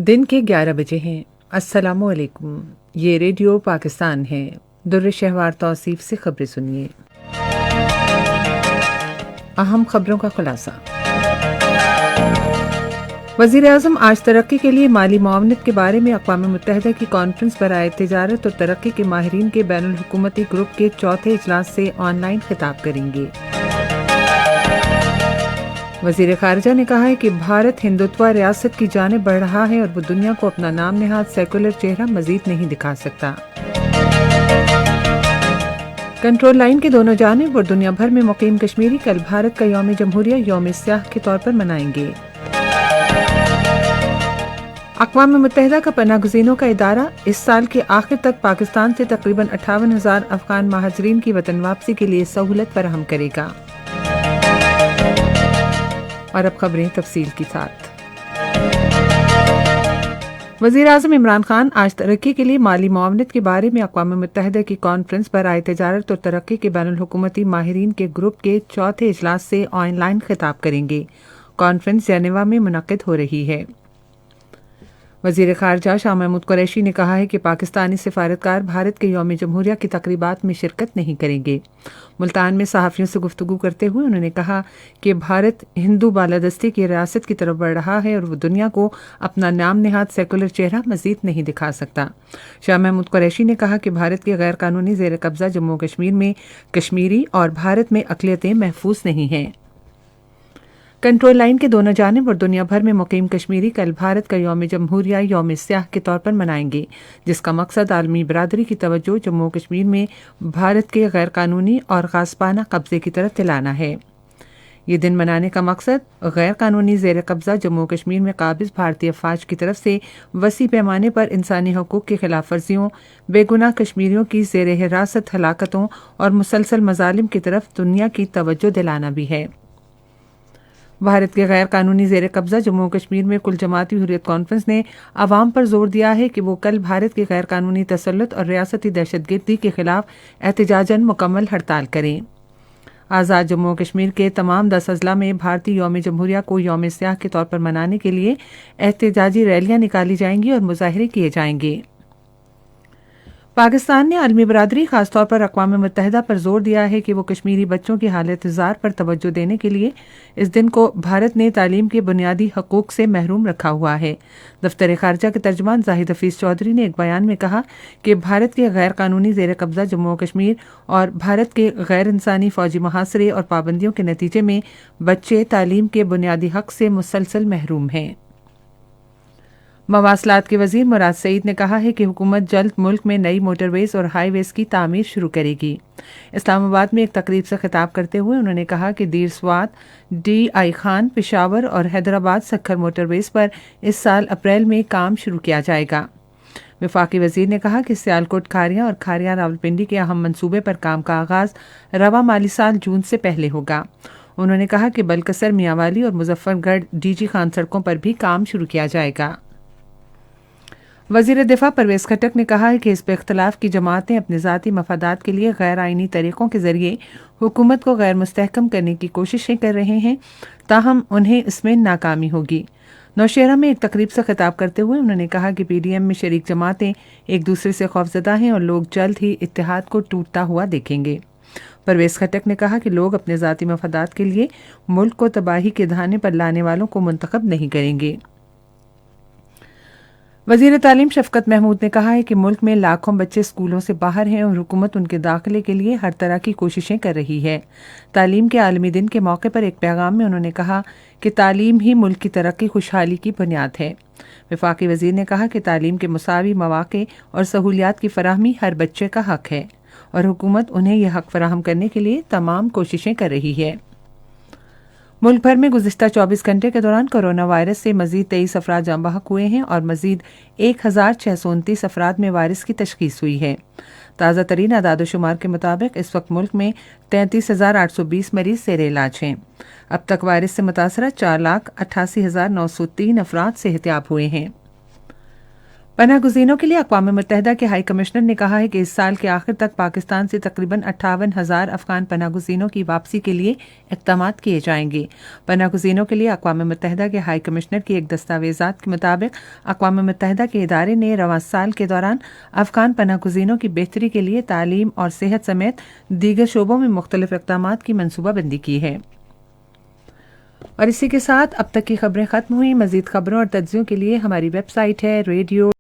دن کے 11 بجے ہیں۔ السلام علیکم، یہ ریڈیو پاکستان ہے۔ در شہوار توصیف سے خبریں سنیے۔ اہم خبروں کا خلاصہ۔ وزیر اعظم آج ترقی کے لیے مالی معاونت کے بارے میں اقوام متحدہ کی کانفرنس برائے تجارت اور ترقی کے ماہرین کے بین الحکومتی گروپ کے چوتھے اجلاس سے آن لائن خطاب کریں گے۔ وزیر خارجہ نے کہا ہے کہ بھارت ہندوتوا ریاست کی جانب بڑھ رہا ہے اور وہ دنیا کو اپنا نام نہاد سیکولر چہرہ مزید نہیں دکھا سکتا۔ کنٹرول لائن کے دونوں جانب اور دنیا بھر میں مقیم کشمیری کل بھارت کا یوم جمہوریہ یوم سیاہ کے طور پر منائیں گے۔ اقوام متحدہ کا پناہ گزینوں کا ادارہ اس سال کے آخر تک پاکستان سے تقریباً 58,000 افغان مہاجرین کی وطن واپسی کے لیے سہولت فراہم کرے گا۔ اور اب خبریں تفصیل کے ساتھ۔ وزیر اعظم عمران خان آج ترقی کے لیے مالی معاونت کے بارے میں اقوام متحدہ کی کانفرنس برائے تجارت اور ترقی کے بین الحکومتی ماہرین کے گروپ کے چوتھے اجلاس سے آن لائن خطاب کریں گے۔ کانفرنس جنیوا میں منعقد ہو رہی ہے۔ وزیر خارجہ شاہ محمود قریشی نے کہا ہے کہ پاکستانی سفارتکار بھارت کے یوم جمہوریہ کی تقریبات میں شرکت نہیں کریں گے۔ ملتان میں صحافیوں سے گفتگو کرتے ہوئے انہوں نے کہا کہ بھارت ہندو بالادستی کی ریاست کی طرف بڑھ رہا ہے اور وہ دنیا کو اپنا نام نہاد سیکولر چہرہ مزید نہیں دکھا سکتا۔ شاہ محمود قریشی نے کہا کہ بھارت کے غیر قانونی زیر قبضہ جموں کشمیر میں کشمیری اور بھارت میں اقلیتیں محفوظ نہیں ہیں۔ کنٹرول لائن کے دونوں جانب اور دنیا بھر میں مقیم کشمیری کل بھارت کا یوم جمہوریہ یوم سیاہ کے طور پر منائیں گے، جس کا مقصد عالمی برادری کی توجہ جموں کشمیر میں بھارت کے غیر قانونی اور غاصبانہ قبضے کی طرف دلانا ہے۔ یہ دن منانے کا مقصد غیر قانونی زیر قبضہ جموں کشمیر میں قابض بھارتی افواج کی طرف سے وسیع پیمانے پر انسانی حقوق کی خلاف ورزیوں، بے گناہ کشمیریوں کی زیر حراست ہلاکتوں اور مسلسل مظالم کی طرف دنیا کی توجہ دلانا بھی ہے۔ بھارت کے غیر قانونی زیر قبضہ جموں کشمیر میں کل جماعتی حریت کانفرنس نے عوام پر زور دیا ہے کہ وہ کل بھارت کے غیر قانونی تسلط اور ریاستی دہشت گردی کے خلاف احتجاجاً مکمل ہڑتال کریں۔ آزاد جموں کشمیر کے تمام 10 اضلاع میں بھارتی یوم جمہوریہ کو یوم سیاہ کے طور پر منانے کے لیے احتجاجی ریلیاں نکالی جائیں گی اور مظاہرے کیے جائیں گے۔ پاکستان نے عالمی برادری خاص طور پر اقوام متحدہ پر زور دیا ہے کہ وہ کشمیری بچوں کی حالت زار پر توجہ دینے کے لیے اس دن کو بھارت نے تعلیم کے بنیادی حقوق سے محروم رکھا ہوا ہے۔ دفتر خارجہ کے ترجمان زاہد حفیظ چودھری نے ایک بیان میں کہا کہ بھارت کے غیر قانونی زیر قبضہ جموں کشمیر اور بھارت کے غیر انسانی فوجی محاصرے اور پابندیوں کے نتیجے میں بچے تعلیم کے بنیادی حق سے مسلسل محروم ہیں۔ مواصلات کے وزیر مراد سعید نے کہا ہے کہ حکومت جلد ملک میں نئی موٹر ویز اور ہائی ویز کی تعمیر شروع کرے گی۔ اسلام آباد میں ایک تقریب سے خطاب کرتے ہوئے انہوں نے کہا کہ دیر سوات، ڈی آئی خان، پشاور اور حیدرآباد سکھر موٹر ویز پر اس سال اپریل میں کام شروع کیا جائے گا۔ وفاقی وزیر نے کہا کہ سیالکوٹ کھاریاں اور کھاریاں راولپنڈی کے اہم منصوبے پر کام کا آغاز رواں مالی سال جون سے پہلے ہوگا۔ انہوں نے کہا کہ بلکسر، میاں والی اور مظفر گڑھ ڈی جی خان سڑکوں پر بھی کام شروع کیا جائے گا۔ وزیر دفاع پرویز خٹک نے کہا ہے کہ حزب اختلاف کی جماعتیں اپنے ذاتی مفادات کے لیے غیر آئینی طریقوں کے ذریعے حکومت کو غیر مستحکم کرنے کی کوششیں کر رہے ہیں، تاہم انہیں اس میں ناکامی ہوگی۔ نوشہرہ میں ایک تقریب سے خطاب کرتے ہوئے انہوں نے کہا کہ پی ڈی ایم میں شریک جماعتیں ایک دوسرے سے خوفزدہ ہیں اور لوگ جلد ہی اتحاد کو ٹوٹتا ہوا دیکھیں گے۔ پرویز خٹک نے کہا کہ لوگ اپنے ذاتی مفادات کے لیے ملک کو تباہی کے دہانے پر لانے والوں کو منتخب نہیں کریں گے۔ وزیر تعلیم شفقت محمود نے کہا ہے کہ ملک میں لاکھوں بچے اسکولوں سے باہر ہیں اور حکومت ان کے داخلے کے لیے ہر طرح کی کوششیں کر رہی ہے۔ تعلیم کے عالمی دن کے موقع پر ایک پیغام میں انہوں نے کہا کہ تعلیم ہی ملک کی ترقی خوشحالی کی بنیاد ہے۔ وفاقی وزیر نے کہا کہ تعلیم کے مساوی مواقع اور سہولیات کی فراہمی ہر بچے کا حق ہے اور حکومت انہیں یہ حق فراہم کرنے کے لیے تمام کوششیں کر رہی ہے۔ ملک بھر میں گزشتہ 24 گھنٹے کے دوران کورونا وائرس سے مزید 23 افراد جاں بحق ہوئے ہیں اور مزید 1629 افراد میں وائرس کی تشخیص ہوئی ہے۔ تازہ ترین اعداد و شمار کے مطابق اس وقت ملک میں 33,820 مریض زیر علاج ہیں۔ اب تک وائرس سے متاثرہ 4,88,903 افراد صحتیاب ہوئے ہیں۔ پناہ گزینوں کے لیے اقوام متحدہ کے ہائی کمشنر نے کہا ہے کہ اس سال کے آخر تک پاکستان سے تقریباً 58,000 افغان پناہ گزینوں کی واپسی کے لیے اقدامات کیے جائیں گے۔ پناہ گزینوں کے لیے اقوام متحدہ کے ہائی کمشنر کی ایک دستاویزات کے مطابق اقوام متحدہ کے ادارے نے رواں سال کے دوران افغان پناہ گزینوں کی بہتری کے لیے تعلیم اور صحت سمیت دیگر شعبوں میں مختلف اقدامات کی منصوبہ بندی کی ہے۔ اور اسی کے ساتھ اب تک کی خبریں ختم ہوئیں۔ مزید خبروں اور تجزیوں کے لیے ہماری ویب سائٹ ہے ریڈیو